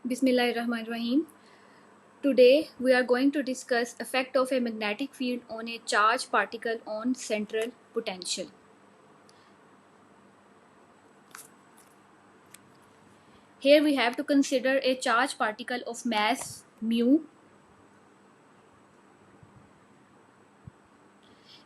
Bismillahirrahmanirrahim. Today we are going to discuss effect of a magnetic field on a charged particle on central potential. Here we have to consider a charged particle of mass mu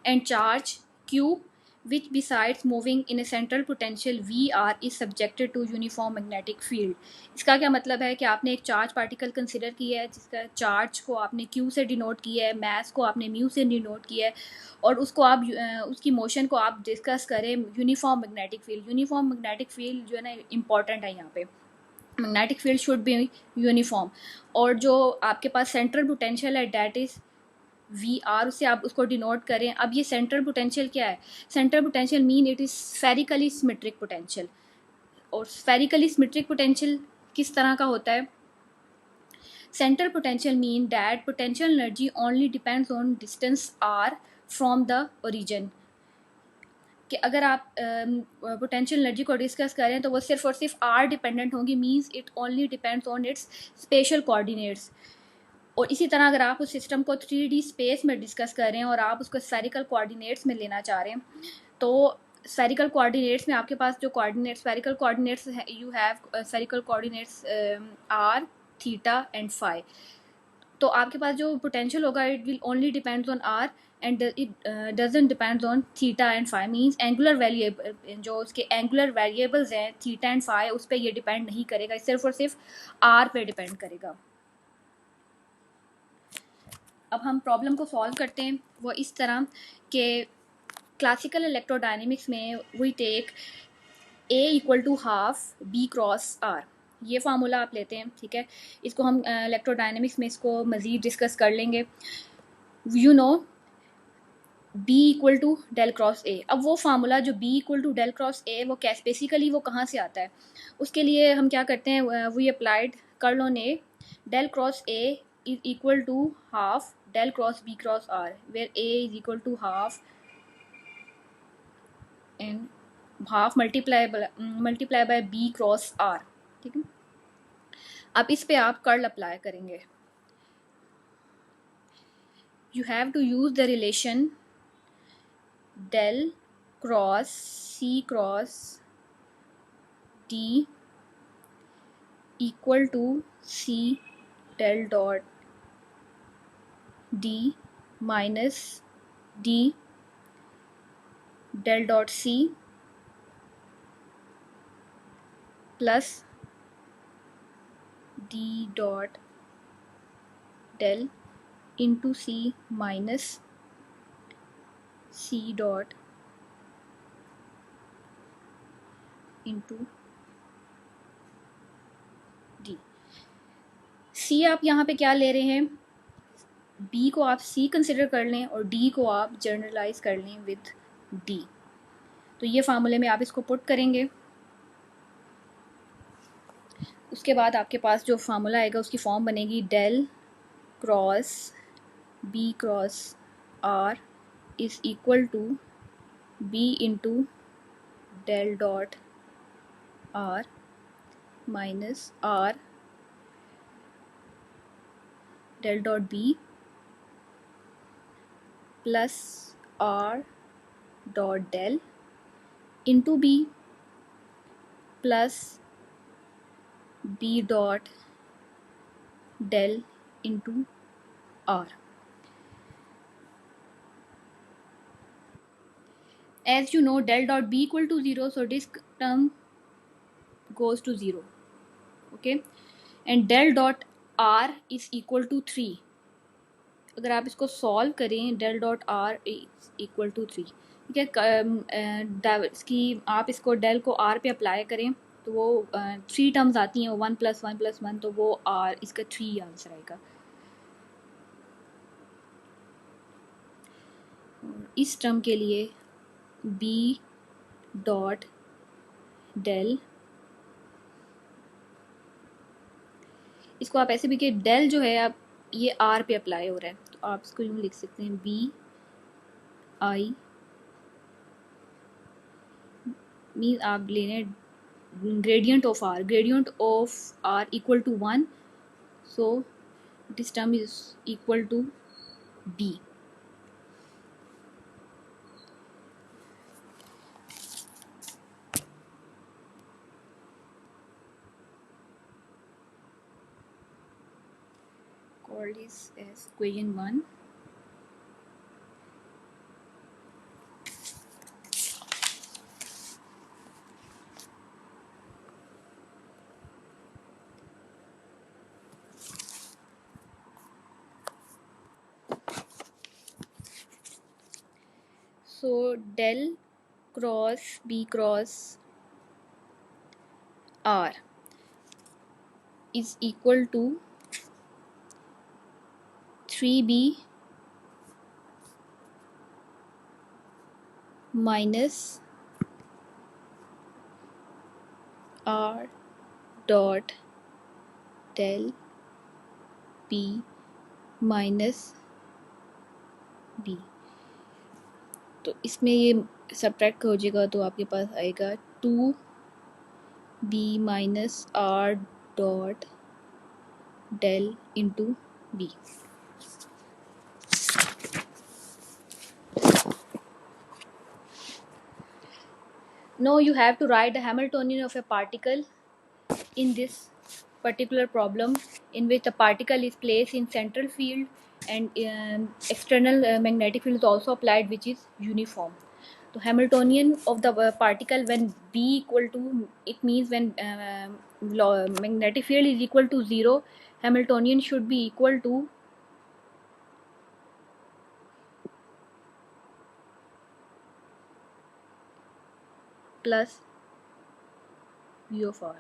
and charge q, which besides moving in a central potential Vr is subjected to uniform magnetic field. इसका क्या मतलब है कि आपने एक charge particle consider किया है जिसका चार्ज को आपने q से डिनोट किया है, मास को आपने म्यू से डिनोट किया है और उसको आप उसकी मोशन को आप डिस्कस करें uniform magnetic field. Uniform magnetic field जो है ना इंपॉर्टेंट है यहाँ पे. Magnetic field should be uniform और जो आपके पास सेंट्रल पोटेंशियल है डैट इज़ वी आर, उससे आप उसको डिनोट करें. अब ये सेंट्रल पोटेंशियल क्या है? Central potential mean it is spherically symmetric potential. और स्फेरिकली सिमेट्रिक पोटेंशियल किस तरह का होता है? Central potential mean that potential energy only depends on distance r from the origin. कि अगर आप पोटेंशियल एनर्जी को डिस्कस करें तो वो सिर्फ और सिर्फ आर डिपेंडेंट होंगी. Means it only depends on it's special coordinates. और इसी तरह अगर आप उस सिस्टम को 3D स्पेस में डिस्कस कर रहे हैं और आप उसको स्फेरिकल कोऑर्डिनेट्स में लेना चाह रहे हैं तो स्फेरिकल कोऑर्डिनेट्स में आपके पास जो coordinates spherical coordinates you have spherical coordinates r, theta and phi. तो आपके पास जो पोटेंशियल होगा it will only depends on r and it doesn't depends on theta and phi. Means angular variable जो उसके एंगुलर वेरिएबल्स हैं theta and phi उस पर ये डिपेंड नहीं करेगा, सिर्फ और सिर्फ आर पे डिपेंड करेगा. अब हम प्रॉब्लम को सॉल्व करते हैं वो इस तरह के क्लासिकल इलेक्ट्रोडायनेमिक्स में we take A equal to half B cross r. ये फार्मूला आप लेते हैं, ठीक है. इसको हम इलेक्ट्रोडायनेमिक्स में इसको मज़ीद डिस्कस कर लेंगे. You know B equal to del cross A. अब वो फार्मूला जो B equal to del cross A वो कैसे बेसिकली वो कहाँ से आता है? उसके लिए हम क्या करते हैं, we applied curl A del cross A is equal to half del cross b cross r where a is equal to half and half multiply by b cross r. ठीक है. अब इस पे आप कर्ल अप्लाई करेंगे. you have to use the relation del cross c cross d equal to c del dot d minus d del dot c plus d dot del into c minus c dot into d. c आप यहाँ पे क्या ले रहे हैं? b को आप c consider कर लें और d को आप जनरलाइज कर लें विद d. तो ये फार्मूले में आप इसको पुट करेंगे. उसके बाद आपके पास जो फार्मूला आएगा उसकी फॉर्म बनेगी del cross b cross r is equal to b into del dot r minus r del dot b plus r dot del into b plus b dot del into r. As you know del dot b equal to 0 so this term goes to 0. Okay, and del dot r is equal to 3. अगर आप इसको solve करें del dot r is equal to 3. ठीक है. इसकी आप इसको del को r पे अप्लाई करें तो वो 3 टर्म्स आती हैं 1 + 1 + 1 तो वो r इसका 3 आंसर आएगा. इस टर्म के लिए b डॉट डेल, इसको आप ऐसे भी कि डेल जो है आप ये आर पे अप्लाई हो रहा है तो आप इसको यूँ लिख सकते हैं बी आई मीन आप ले लें gradient of r equal to 1, so this term is equal to b. Call this as equation 1. So del cross b cross r is equal to 3b minus r dot del b minus b. तो इसमें ये subtract हो जाएगा तो आपके पास आएगा 2b minus r dot del into b. Now you have to write the Hamiltonian of a particle in this particular problem, in which the particle is placed in central field and external magnetic field is also applied, which is uniform. So Hamiltonian of the particle when B equal to, it means when magnetic field is equal to 0, Hamiltonian should be equal to plus V of r.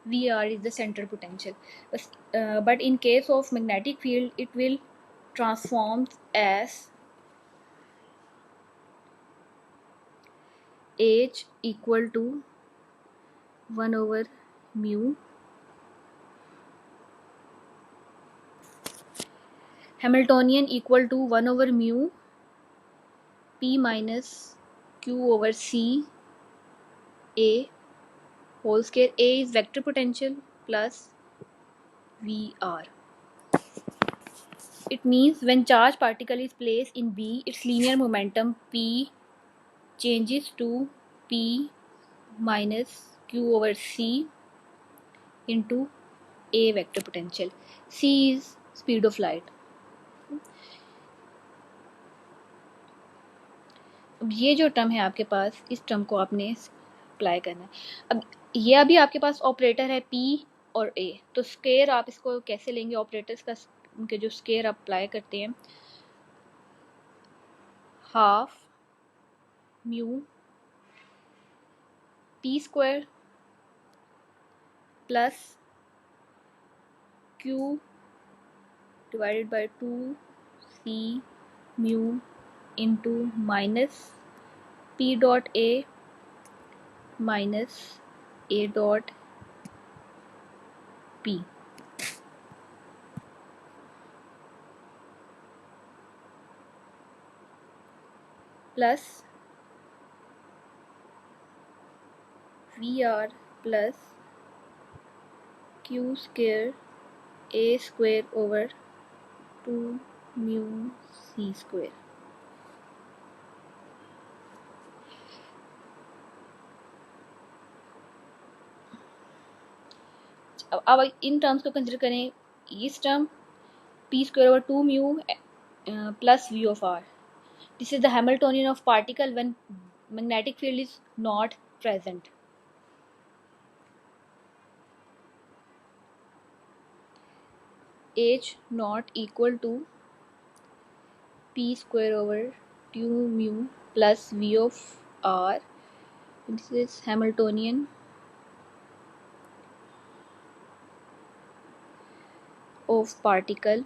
Vr is the central potential. But in case of magnetic field, it will transform as H equal to 1 over mu. Hamiltonian equal to 1 over mu P minus Q over C A whole square. A is vector potential plus Vr. It means when charged particle is placed in B, its linear momentum P changes to P minus Q over C into A vector potential. C is speed of light. अब ये जो term है आपके पास, इस term को आपने apply करना है. अब ये अभी आपके पास ऑपरेटर है P और A, तो स्केयर आप इसको कैसे लेंगे? ऑपरेटर्स का उनके जो स्केयर अप्लाई करते हैं, half mu P square plus Q divided by 2C mu into minus P dot A minus A dot P plus VR plus Q square A square over 2 mu C square. अब in terms को consider करें. इस term P square over 2 mu plus V of r. This is the Hamiltonian of particle when magnetic field is not present. H not equal to P square over 2 mu plus V of r. This is Hamiltonian of particle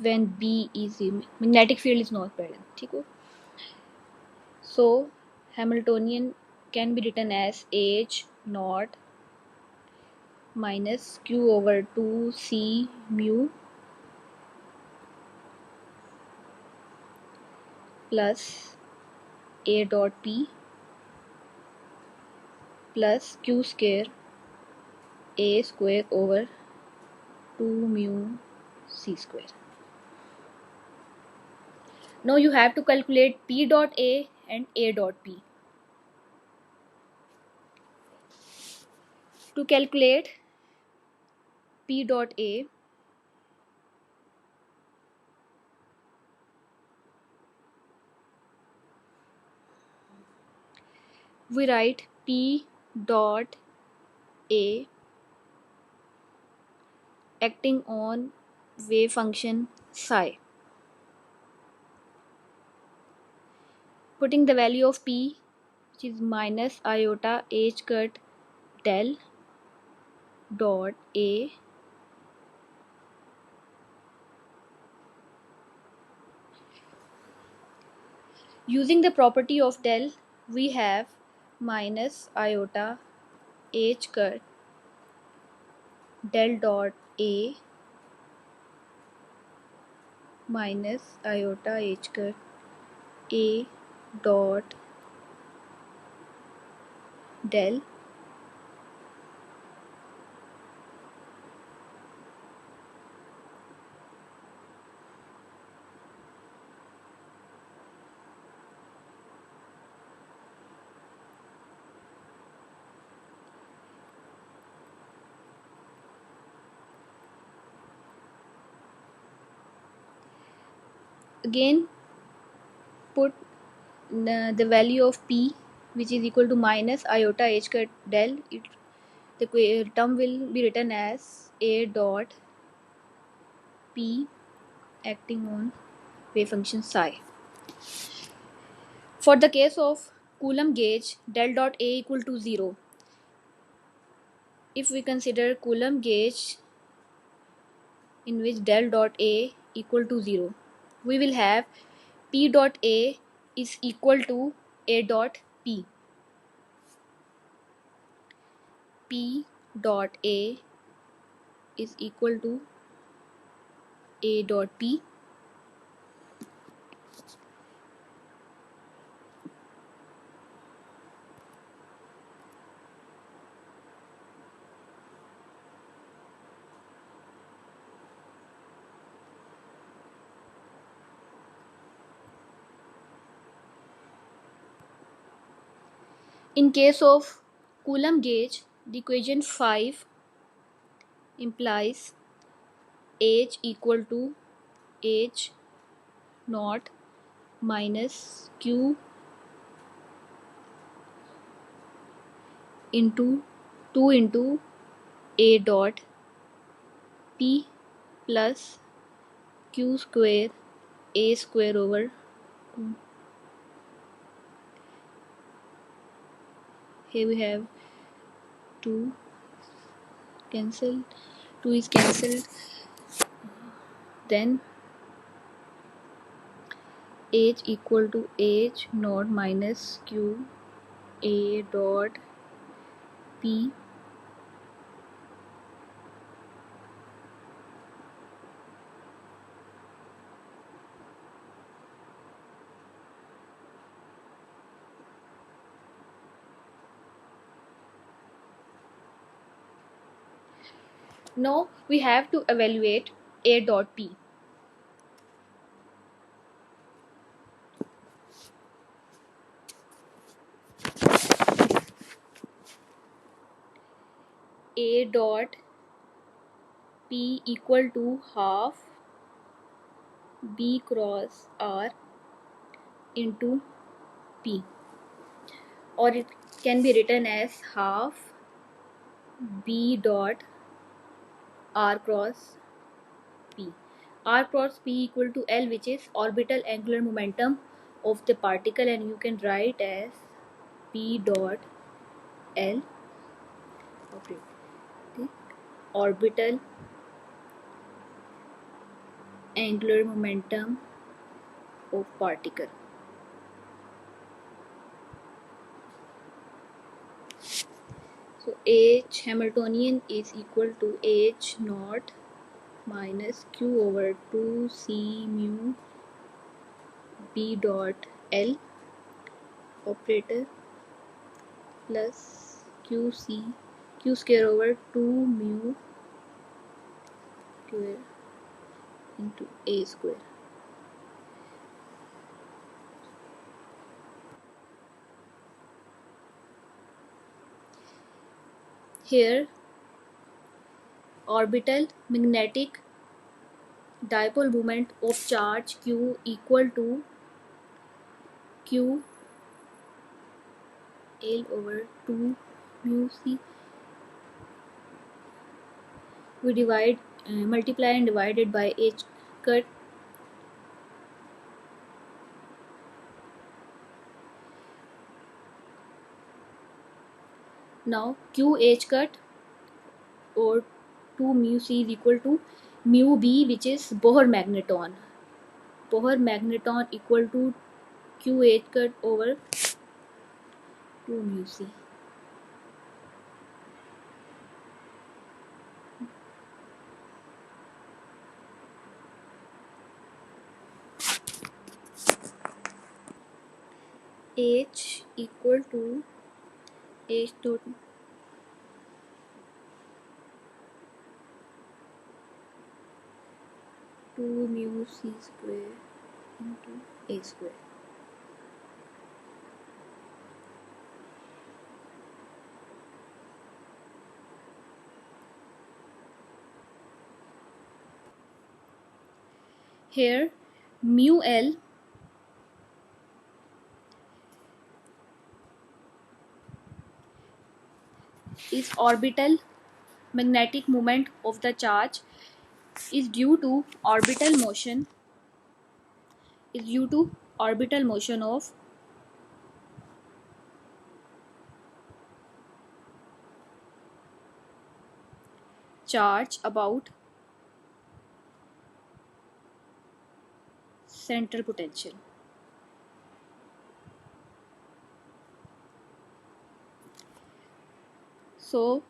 when B is magnetic field is not present. ठीक हो? So Hamiltonian can be written as H naught minus Q over 2C mu plus A dot P plus Q square A square over 2 mu C square. Now you have to calculate P dot A and A dot P. To calculate P dot A, we write P dot A acting on wave function psi. Putting the value of P, which is minus iota h cut del dot A using the property of del, we have minus iota h cut del dot A minus iota h cut A dot del again put the value of P, which is equal to minus iota h cut del. The term will be written as A dot P acting on wave function psi. For the case of Coulomb gauge, del dot A equal to 0. If we consider Coulomb gauge in which del dot A equal to 0, we will have P dot A is equal to A dot P. P dot A is equal to A dot P. In case of Coulomb gauge, the equation 5 implies H equal to H naught minus Q into 2 into A dot P plus Q square A square over 2. Here we have 2 cancelled, 2 is cancelled, then H equal to H naught minus Q A dot P Now we have to evaluate A dot P. A dot P equal to half B cross R into P, or it can be written as half B dot R cross P. R cross P equal to L, which is orbital angular momentum of the particle, and you can write as P dot L, okay, the orbital angular momentum of particle. So H Hamiltonian is equal to H naught minus Q over 2 C mu P dot L operator plus q square over 2 mu square into a square. Here orbital magnetic dipole moment of charge q equal to q L over 2 mu c. We multiply and divide it by h cut. Now q h cut or 2 mu c is equal to mu b, which is Bohr magneton. Bohr magneton equal to q h cut over 2 mu c. H equal to h dot 2 mu c square into a square. Here mu L is orbital magnetic moment of the charge is due to orbital motion of charge about central potential. So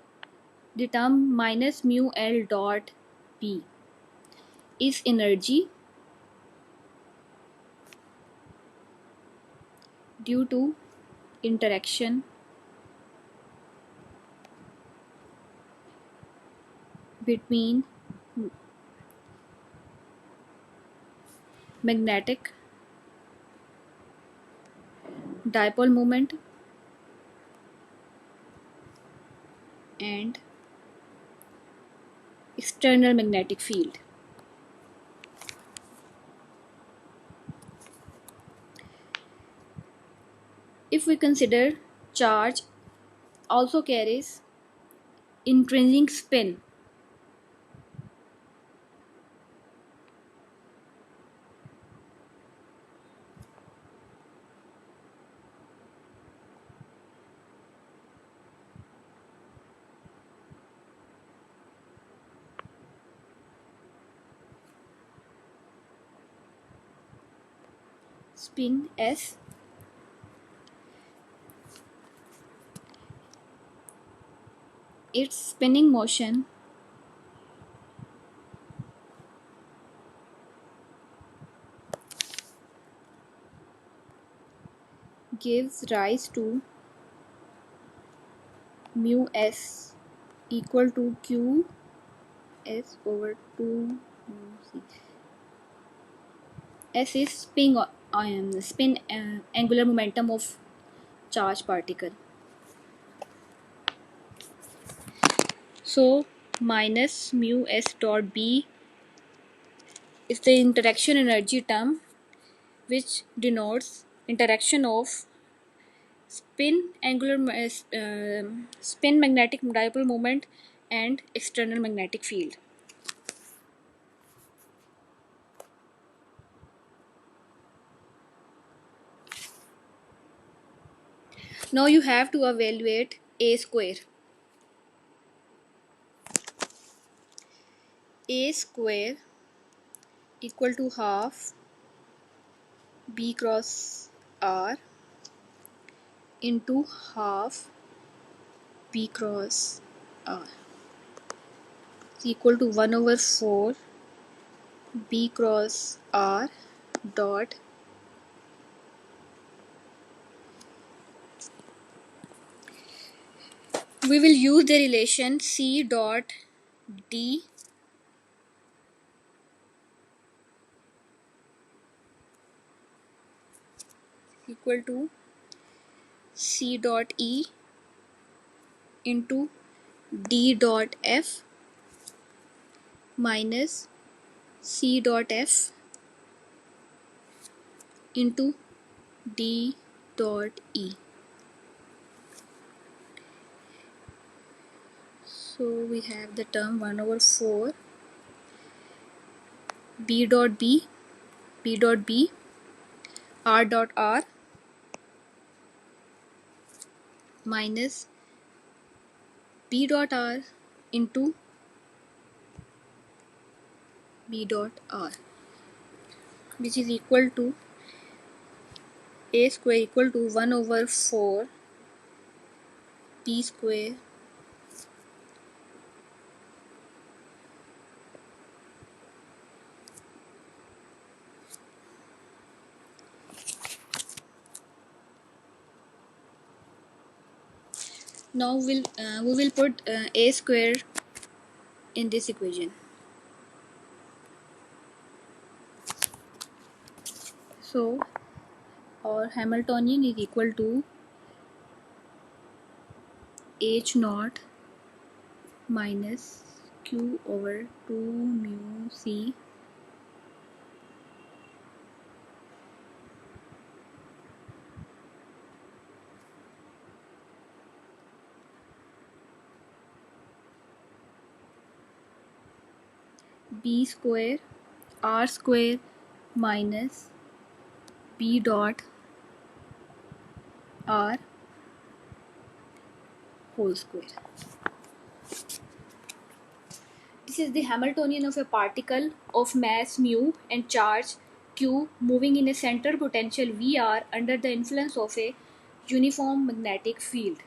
the term minus mu L dot P is energy due to interaction between magnetic dipole moment and external magnetic field. If we consider charge also carries intrinsic spin. Spin S. Its spinning motion gives rise to mu S equal to q S over 2 mu c. S is spin angular momentum of charged particle. So minus mu S dot B is the interaction energy term which denotes interaction of spin magnetic dipole moment and external magnetic field. Now you have to evaluate a square. A square equal to half B cross R into half B cross R is equal to 1 over 4 B cross R dot we will use the relation C dot D equal to C dot E into D dot F minus C dot F into D dot E. So we have the term 1 over 4 B dot B, B dot B, R dot R minus B dot R into B dot R, which is equal to A square equal to 1 over 4 B square Now we will put a square in this equation. So our Hamiltonian is equal to h naught minus q over 2 mu c b square r square minus b dot r whole square. This is the Hamiltonian of a particle of mass mu and charge q moving in a central potential Vr under the influence of a uniform magnetic field.